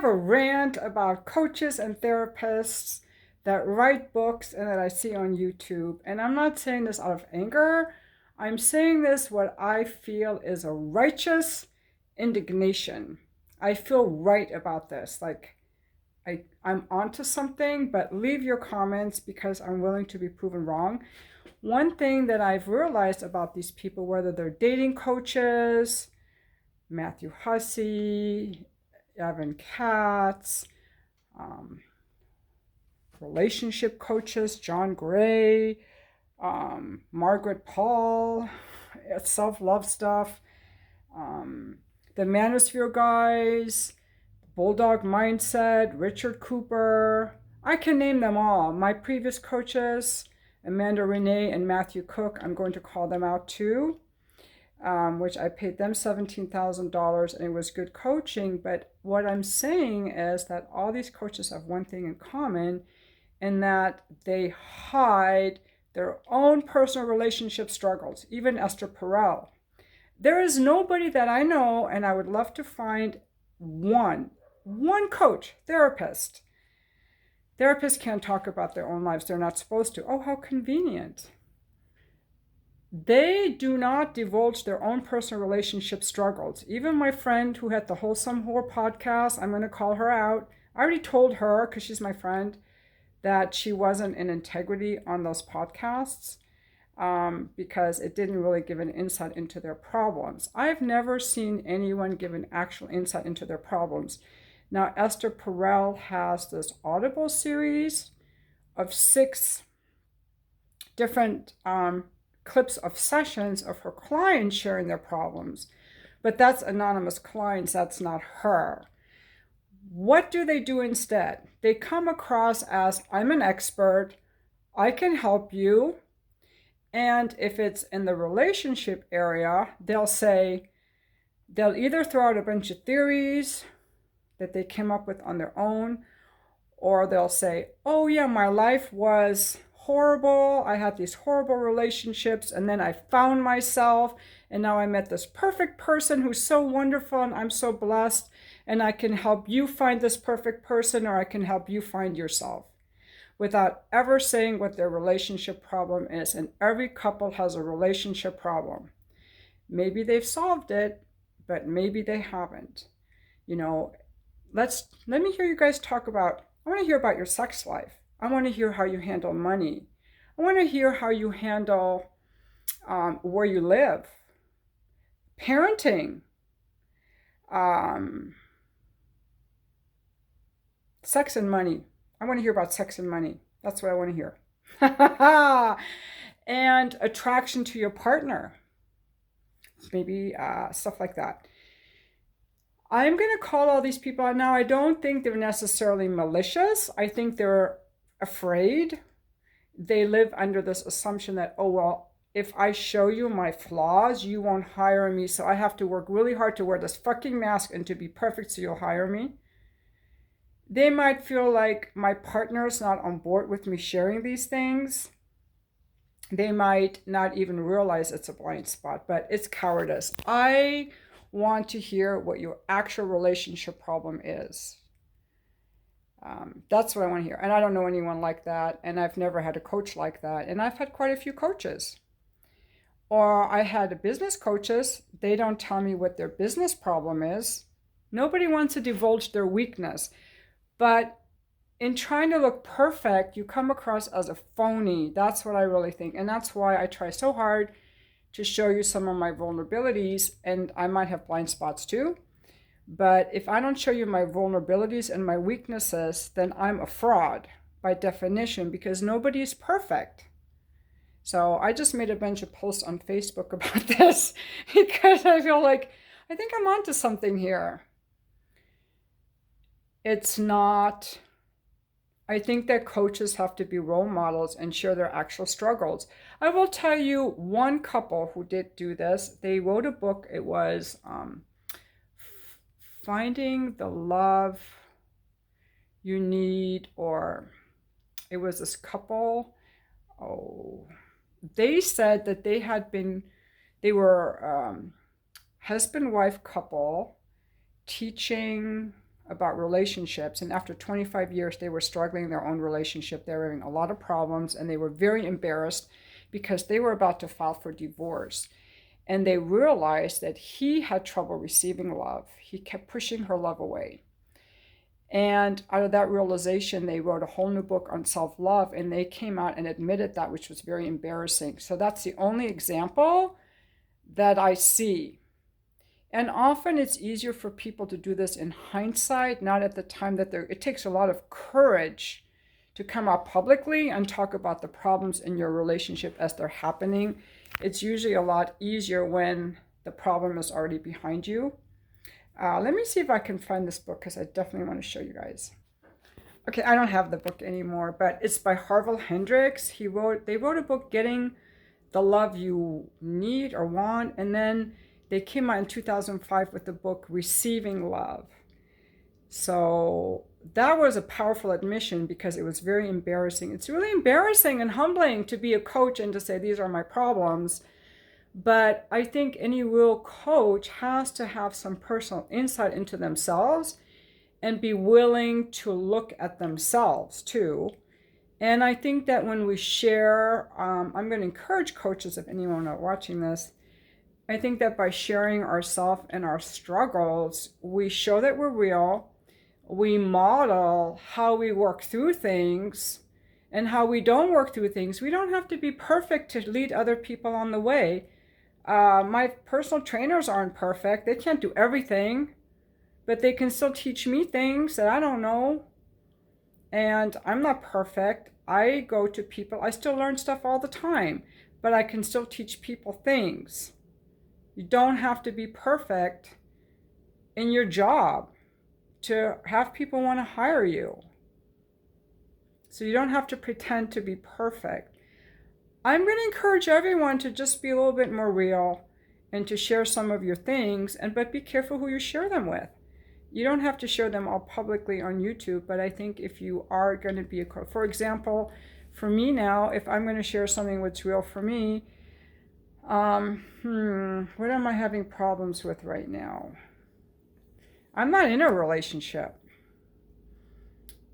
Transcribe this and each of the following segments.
have a rant about coaches and therapists that write books and that I see on YouTube. And I'm not saying this out of anger. I'm saying this what I feel is a righteous indignation. I feel right about this. Like I'm onto something, but leave your comments because I'm willing to be proven wrong. One thing that I've realized about these people, whether they're dating coaches, Matthew Hussey, Evan Katz, um, relationship coaches, John Gray, Margaret Paul, self-love stuff, the Manosphere guys, Bulldog Mindset, Richard Cooper. I can name them all. My previous coaches, Amanda Renee and Matthew Cook, I'm going to call them out too, which I paid them $17,000 and it was good coaching. But what I'm saying is that all these coaches have one thing in common, and that they hide their own personal relationship struggles, even Esther Perel. There is nobody that I know, and I would love to find one coach, therapist. Therapists can't talk about their own lives. They're not supposed to. Oh, how convenient. They do not divulge their own personal relationship struggles. Even my friend who had the Wholesome Whore podcast, I'm going to call her out. I already told her, because she's my friend, that she wasn't in integrity on those podcasts because it didn't really give an insight into their problems. I've never seen anyone give an actual insight into their problems. Now, Esther Perel has this Audible series of 6 different clips of sessions of her clients sharing their problems. But that's anonymous clients, that's not her. What do they do instead? They come across as, I'm an expert, I can help you. And if it's in the relationship area, they'll either throw out a bunch of theories that they came up with on their own, or they'll say, oh yeah, my life was horrible. I had these horrible relationships, and then I found myself, and now I met this perfect person who's so wonderful, and I'm so blessed, and I can help you find this perfect person, or I can help you find yourself, without ever saying what their relationship problem is. And every couple has a relationship problem. Maybe they've solved it, but maybe they haven't. You know, let me hear you guys talk about, I want to hear about your sex life. I want to hear how you handle money. I want to hear how you handle where you live, parenting, sex and money. I want to hear about sex and money. That's what I want to hear. And attraction to your partner. Maybe stuff like that. I'm going to call all these people out now. I don't think they're necessarily malicious. I think they're afraid. They live under this assumption that, oh, well, if I show you my flaws, you won't hire me. So I have to work really hard to wear this fucking mask and to be perfect so you'll hire me. They might feel like my partner's not on board with me sharing these things. They might not even realize it's a blind spot, but it's cowardice. I want to hear what your actual relationship problem is. That's what I want to hear. And I don't know anyone like that. And I've never had a coach like that. And I've had quite a few coaches. Or I had business coaches. They don't tell me what their business problem is. Nobody wants to divulge their weakness. But in trying to look perfect, you come across as a phony. That's what I really think. And that's why I try so hard to show you some of my vulnerabilities. And I might have blind spots too. But if I don't show you my vulnerabilities and my weaknesses, then I'm a fraud by definition, because nobody is perfect. So I just made a bunch of posts on Facebook about this because I feel like I think I'm onto something here. It's not, I think that coaches have to be role models and share their actual struggles. I will tell you one couple who did do this. They wrote a book. It was Finding the Love You Need, or it was this couple. They said that they were husband-wife couple teaching about relationships. And after 25 years, they were struggling in their own relationship. They were having a lot of problems, and they were very embarrassed because they were about to file for divorce. And they realized that he had trouble receiving love. He kept pushing her love away. And out of that realization, they wrote a whole new book on self-love, and they came out and admitted that, which was very embarrassing. So that's the only example that I see. And often it's easier for people to do this in hindsight, not at the time that it takes a lot of courage to come out publicly and talk about the problems in your relationship as they're happening. It's usually a lot easier when the problem is already behind you. Let me see if I can find this book, because I definitely want to show you guys. Okay, I don't have the book anymore, but it's by Harville Hendrix. They wrote a book, Getting the Love You Need or Want, and then they came out in 2005 with the book Receiving Love. So that was a powerful admission, because it was very embarrassing. It's really embarrassing and humbling to be a coach and to say, these are my problems. But I think any real coach has to have some personal insight into themselves and be willing to look at themselves too. And I think that when we share, I'm going to encourage coaches, if anyone are watching this, I think that by sharing ourselves and our struggles, we show that we're real. We model how we work through things and how we don't work through things. We don't have to be perfect to lead other people on the way. My personal trainers aren't perfect. They can't do everything, but they can still teach me things that I don't know. And I'm not perfect. I go to people. I still learn stuff all the time, but I can still teach people things. You don't have to be perfect in your job to have people want to hire you. So you don't have to pretend to be perfect. I'm going to encourage everyone to just be a little bit more real and to share some of your things, but be careful who you share them with. You don't have to share them all publicly on YouTube, but I think if you are going to be for example, for me now, if I'm going to share something that's real for me, what am I having problems with right now? I'm not in a relationship.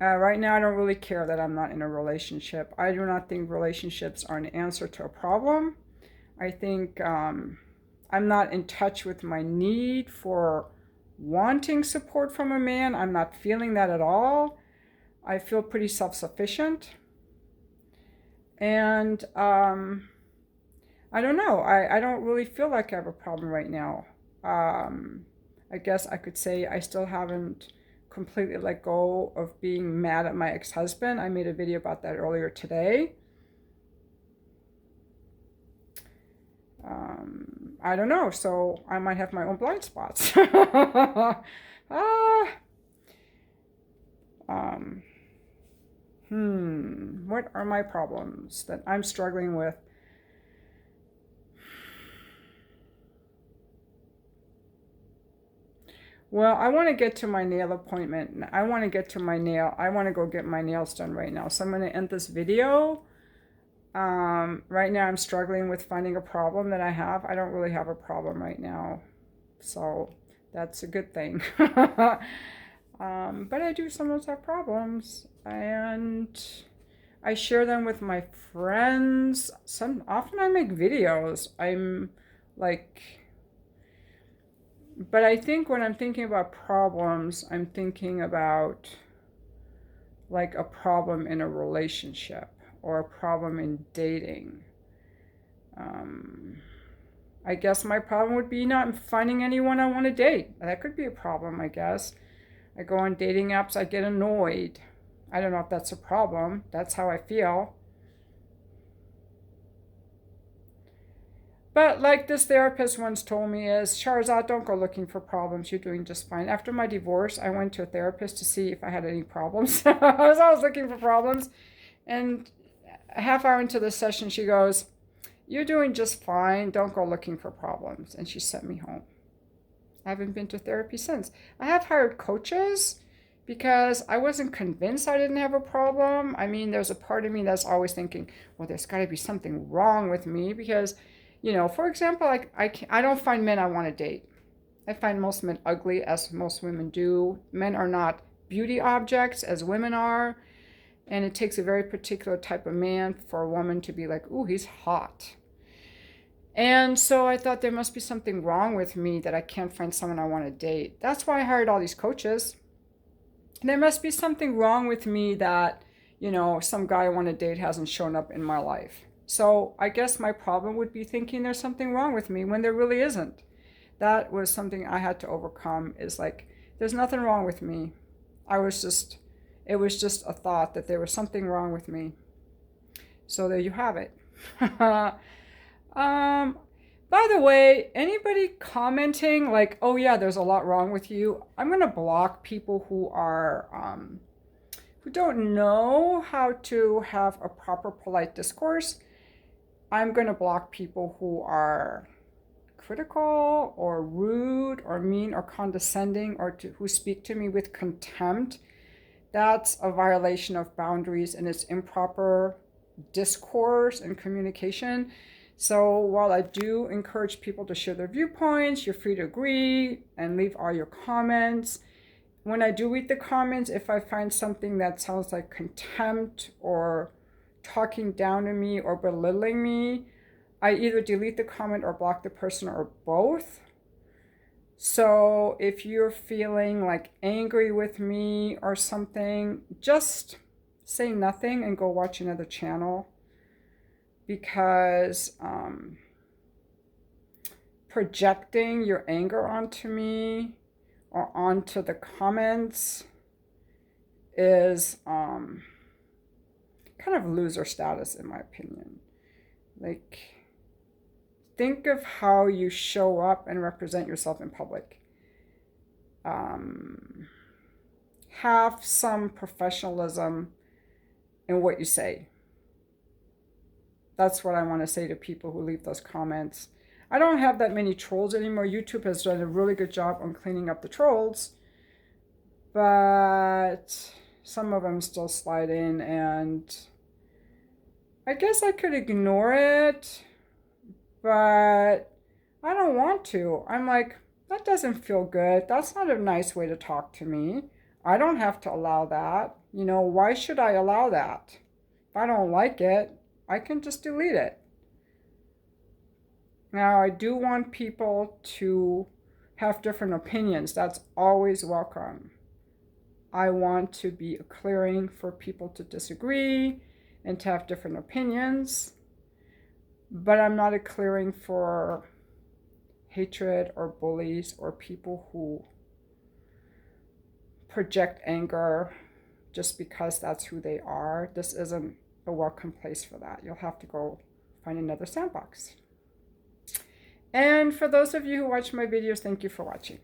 Right now, I don't really care that I'm not in a relationship. I do not think relationships are an answer to a problem. I think I'm not in touch with my need for wanting support from a man. I'm not feeling that at all. I feel pretty self-sufficient. And I don't know. I don't really feel like I have a problem right now. I guess I could say I still haven't completely let go of being mad at my ex-husband. I made a video about that earlier today. I don't know. So I might have my own blind spots. What are my problems that I'm struggling with? Well, I want to get to my nail appointment. I want to go get my nails done right now. So I'm going to end this video. Right now I'm struggling with finding a problem that I have. I don't really have a problem right now. So that's a good thing. But I do sometimes have problems. And I share them with my friends. Often I make videos. But I think when I'm thinking about problems, I'm thinking about like a problem in a relationship or a problem in dating. I guess my problem would be not finding anyone I want to date. That could be a problem, I guess. I go on dating apps, I get annoyed. I don't know if that's a problem. That's how I feel. But like this therapist once told me is, Shahrzad, don't go looking for problems. You're doing just fine. After my divorce, I went to a therapist to see if I had any problems. I was always looking for problems. And a half hour into the session, she goes, you're doing just fine. Don't go looking for problems. And she sent me home. I haven't been to therapy since. I have hired coaches because I wasn't convinced I didn't have a problem. I mean, there's a part of me that's always thinking, well, there's got to be something wrong with me because, you know, for example, like I don't find men I want to date. I find most men ugly, as most women do. Men are not beauty objects as women are. And it takes a very particular type of man for a woman to be like, ooh, he's hot. And so I thought there must be something wrong with me that I can't find someone I want to date. That's why I hired all these coaches. There must be something wrong with me that, some guy I want to date hasn't shown up in my life. So I guess my problem would be thinking there's something wrong with me when there really isn't. That was something I had to overcome, is like, there's nothing wrong with me. It was just a thought that there was something wrong with me. So there you have it. By the way, anybody commenting like, oh yeah, there's a lot wrong with you, I'm going to block people who don't know how to have a proper polite discourse. I'm going to block people who are critical or rude or mean or condescending, or who speak to me with contempt. That's a violation of boundaries, and it's improper discourse and communication. So while I do encourage people to share their viewpoints, you're free to agree and leave all your comments. When I do read the comments, if I find something that sounds like contempt or talking down to me or belittling me, I either delete the comment or block the person, or both. So if you're feeling like angry with me or something, just say nothing and go watch another channel, because projecting your anger onto me or onto the comments is kind of loser status, in my opinion. Like, think of how you show up and represent yourself in public. Have some professionalism in what you say. That's what I want to say to people who leave those comments. I don't have that many trolls anymore. YouTube has done a really good job on cleaning up the trolls, but some of them still slide in, and I guess I could ignore it, but I don't want to. I'm like, that doesn't feel good. That's not a nice way to talk to me. I don't have to allow that. Why should I allow that? If I don't like it, I can just delete it. Now, I do want people to have different opinions. That's always welcome. I want to be a clearing for people to disagree and to have different opinions, but I'm not a clearing for hatred or bullies or people who project anger just because that's who they are. This isn't a welcome place for that. You'll have to go find another sandbox. And for those of you who watch my videos, thank you for watching.